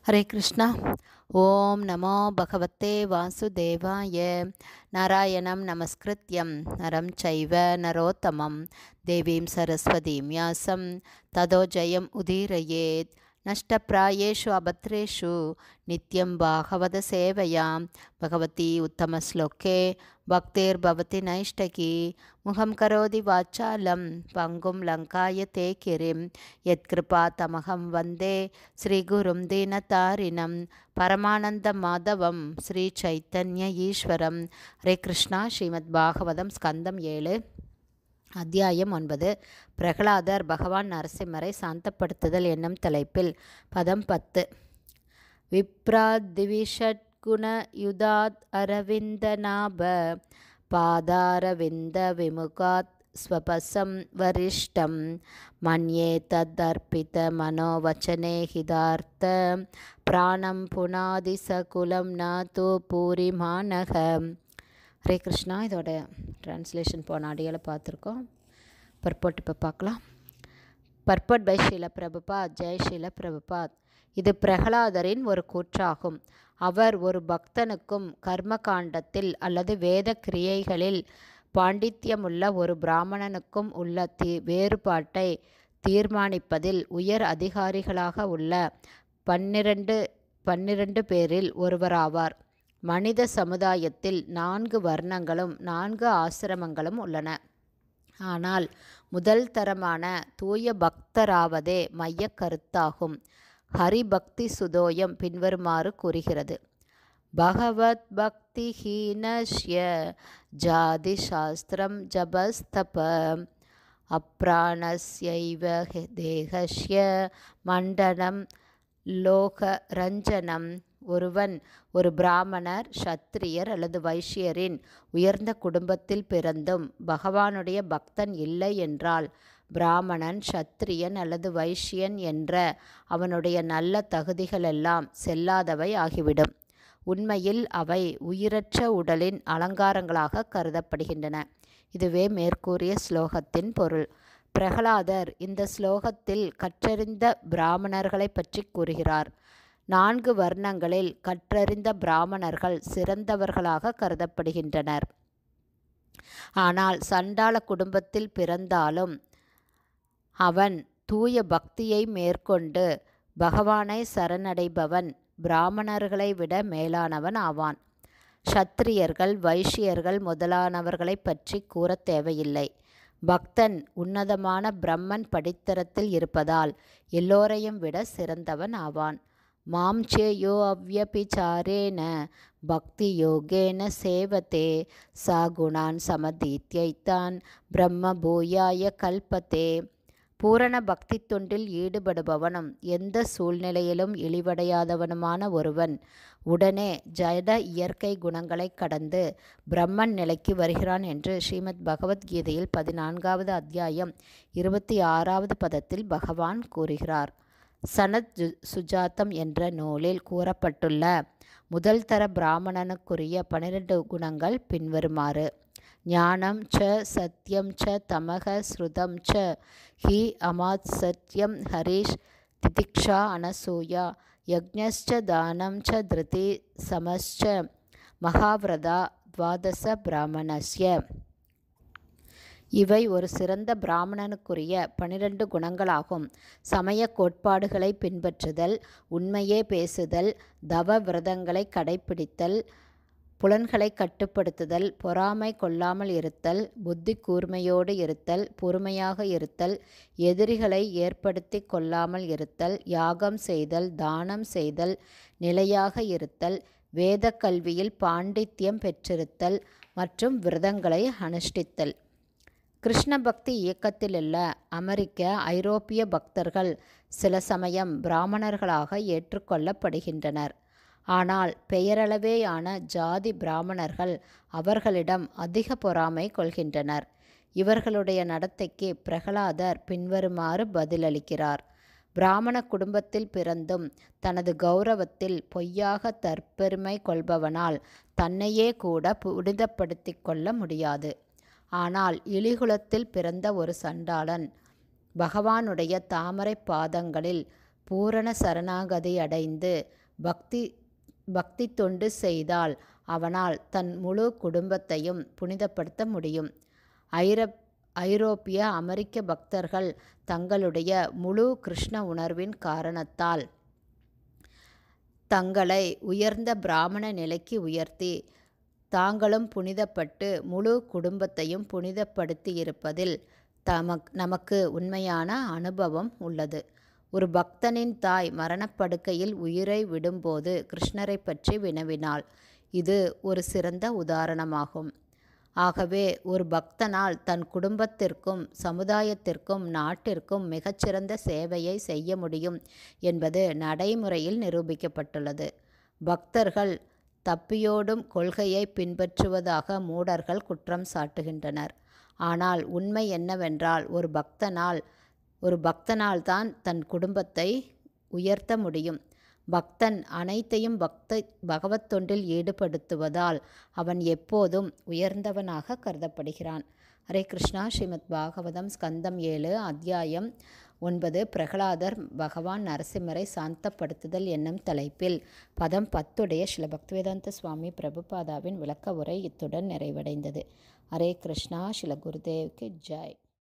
ஹரே கிருஷ்ணா. ஓம் நமோ பகவத்தே வாசுதேவாய. நாராயணம் நமஸ்கிருத்யம் நரம் சைவ நரோத்தமம் தேவீம் சரஸ்வதீம் யாசம் ததோ ஜெயம் உதீரயேத். நஷ்டப்பிராயேஷு அபத்ரேஷு நித்யம் பாகவத சேவையாம் பகவதி உத்தமஸ்லோகே பக்திர்பவதி நைஷ்டகி. முகம் கரோதி வாச்சாலம் பங்கும் லங்காய தே கிரிம் யத்கிருபா தமகம் வந்தே ஸ்ரீகுரும் தீனதாரிணம் பரமானந்த மாதவம் ஸ்ரீ சைத்தன்ய ஈஸ்வரம். ஹரே கிருஷ்ணா. ஸ்ரீமத் பாகவதம் ஸ்கந்தம் 7 அத்தியாயம் 9. பிரகலாதர் பகவான் நரசிம்மரை சாந்தப்படுத்துதல் என்னும் தலைப்பில் பதம் 10. விப்ராத்விஷட் குண யுதாத் அரவிந்த நாப பாதாரவிந்த விமுகாத் ஸ்வபசம் வரிஷ்டம் மன்யே தத்தர்ப்பித மனோவச்சனே ஹிதார்த்த பிராணம் புனாதி சகுலம் நாதோ பூரி மானக. ஹரே கிருஷ்ணா. இதோட டிரான்ஸ்லேஷன் போன ஆடியோவில் பார்த்துருக்கோம். பர்போட் இப்போ பார்க்கலாம். Purport by Srila Prabhupad. ஜெய் ஸ்ரீல பிரபுபாத். இது பிரகலாதரின் ஒரு கூற்றாகும். அவர் ஒரு பக்தனுக்கும் கர்ம காண்டத்தில் அல்லது வேத கிரியைகளில் பாண்டித்யமுள்ள ஒரு பிராமணனுக்கும் உள்ள வேறுபாட்டை தீர்மானிப்பதில் உயர் அதிகாரிகளாக உள்ள 12 பேரில் ஒருவராவார். மனித சமுதாயத்தில் 4 வர்ணங்களும் 4 ஆசிரமங்களும் உள்ளன. ஆனால் முதல் தரமான தூய பக்தராவதே மைய கருத்தாகும். ஹரிபக்தி சுதோயம் பின்வருமாறு கூறுகிறது. பகவத் பக்தி ஹீனஸ்ய ஜாதி சாஸ்திரம் ஜபஸ்தப அப்ராணஸ்யைவ தேகஸ்ய மண்டனம் லோக ரஞ்சனம். ஒருவன் ஒரு பிராமணர், சத்திரியர் அல்லது வைஷ்யரின் உயர்ந்த குடும்பத்தில் பிறந்தும் பகவானுடைய பக்தன் இல்லை என்றால் பிராமணன், சத்திரியன் அல்லது வைஷ்யன் என்ற அவனுடைய நல்ல தகுதிகளெல்லாம் செல்லாதவை ஆகிவிடும். உண்மையில் அவை உயிரற்ற உடலின் அலங்காரங்களாக கருதப்படுகின்றன. இதுவே மேற்கூறிய ஸ்லோகத்தின் பொருள். பிரகலாதர் இந்த ஸ்லோகத்தில் கற்றறிந்த பிராமணர்களை பற்றி கூறுகிறார். 4 வர்ணங்களில் கற்றறிந்த பிராமணர்கள் சிறந்தவர்களாக கருதப்படுகின்றனர். ஆனால் சண்டாள குடும்பத்தில் பிறந்தாலும் அவன் தூய பக்தியை மேற்கொண்டு பகவானை சரணடைபவன் பிராமணர்களை விட மேலானவன் ஆவான். சத்திரியர்கள், வைஷ்யர்கள் முதலானவர்களை பற்றி கூற தேவையில்லை. பக்தன் உன்னதமான பிரம்மன் படித்தரத்தில் இருப்பதால் எல்லோரையும் விட சிறந்தவன் ஆவான். மாம்சேயோ அவ்யபிசாரேன பக்தி யோகேன சேவதே சா குணான் சமதீத்யைத்தான் பிரம்ம பூயாய கல்பத்தே. பூரண பக்தி தொண்டில் ஈடுபடுபவனும் எந்த சூழ்நிலையிலும் இழிவடையாதவனுமான ஒருவன் உடனே ஜட இயற்கை குணங்களை கடந்து பிரம்மன் நிலைக்கு வருகிறான் என்று ஸ்ரீமத் பகவத்கீதையில் 14வது அத்தியாயம் 26வது பதத்தில் பகவான் கூறுகிறார். சனத் சுஜாதம் என்ற நூலில் கூறப்பட்டுள்ள முதல் தர பிராமணனுக்குரிய 12 குணங்கள் பின்வருமாறு. ஞானம் ச சத்யம் ச தமக ஸ்ருதம் ச ஹி அமாத் சத்யம் ஹரிஷ் திதிக்ஷா அனசூயா யக்ஞஸ்ச தானம் ச திருதி சமஸ்ச மகாவிரதா துவாதச பிராமணஸ்ய. இவை ஒரு சிறந்த பிராமணனுக்குரிய 12 குணங்களாகும். சமய கோட்பாடுகளை பின்பற்றுதல், உண்மையே பேசுதல், தவ விரதங்களை கடைப்பிடித்தல், புலன்களை கட்டுப்படுத்துதல், பொறாமை கொள்ளாமல் இருத்தல், புத்தி கூர்மையோடு இருத்தல், பொறுமையாக இருத்தல், எதிரிகளை ஏற்படுத்தி கொள்ளாமல் இருத்தல், யாகம் செய்தல், தானம் செய்தல், நிலையாக இருத்தல், வேத கல்வியில் பாண்டித்யம் பெற்றிருத்தல் மற்றும் விரதங்களை அனுஷ்டித்தல். கிருஷ்ண பக்தி இயக்கத்திலுள்ள அமெரிக்க, ஐரோப்பிய பக்தர்கள் சில சமயம் பிராமணர்களாக ஏற்றுக்கொள்ளப்படுகின்றனர். ஆனால் பெயரளவேயான ஜாதி பிராமணர்கள் அவர்களிடம் அதிக பொறாமை கொள்கின்றனர். இவர்களுடைய நடத்தைக்கு பிரகலாதர் பின்வருமாறு பதிலளிக்கிறார். பிராமண குடும்பத்தில் பிறந்தும் தனது கௌரவத்தில் பொய்யாக தற்பெருமை கொள்பவனால் தன்னையே கூட புனிதப்படுத்தி கொள்ள முடியாது. ஆனால் இழிகுலத்தில் பிறந்த ஒரு சண்டாளன் பகவானுடைய தாமரை பாதங்களில் பூரண சரணாகதி அடைந்து பக்தி தொண்டு செய்தால் அவனால் தன் முழு குடும்பத்தையும் புனிதப்படுத்த முடியும். ஐரோப்பிய அமெரிக்க பக்தர்கள் தங்களுடைய முழு கிருஷ்ண உணர்வின் காரணத்தால் தங்களை உயர்ந்த பிராமண நிலைக்கு உயர்த்தி தாங்களும் புனிதப்பட்டு முழு குடும்பத்தையும் புனிதப்படுத்தி இருப்பதில் நமக்கு உண்மையான அனுபவம் உள்ளது. ஒரு பக்தனின் தாய் மரணப்படுக்கையில் உயிரை விடும்போது கிருஷ்ணரை பற்றி வினவினாள். இது ஒரு சிறந்த உதாரணமாகும். ஆகவே ஒரு பக்தனால் தன் குடும்பத்திற்கும் சமுதாயத்திற்கும் நாட்டிற்கும் மிகச்சிறந்த சேவையை செய்ய முடியும் என்பது நடைமுறையில் நிரூபிக்கப்பட்டுள்ளது. பக்தர்கள் தப்பியோடும் கொள்கையை பின்பற்றுவதாக மூடர்கள் குற்றம் சாட்டுகின்றனர். ஆனால் உண்மை என்னவென்றால் ஒரு பக்தனால் தான் தன் குடும்பத்தை உயர்த்த முடியும். பக்தன் அனைத்தையும் பகவத் தொண்டில் ஈடுபடுத்துவதால் அவன் எப்போதும் உயர்ந்தவனாக கருதப்படுகிறான். ஹரே கிருஷ்ணா. ஸ்ரீமத் பாகவதம் ஸ்கந்தம் 7 அத்தியாயம் 9 பிரகலாதர் பகவான் நரசிம்மரை சாந்தப்படுத்துதல் என்னும் தலைப்பில் பதம் 10 ஸ்ரீல பக்திவேதாந்த சுவாமி பிரபுபாதாவின் விளக்க உரை இத்துடன் நிறைவடைந்தது. ஹரே கிருஷ்ணா. ஸ்ரீல குருதேவ்க்கு ஜெய்.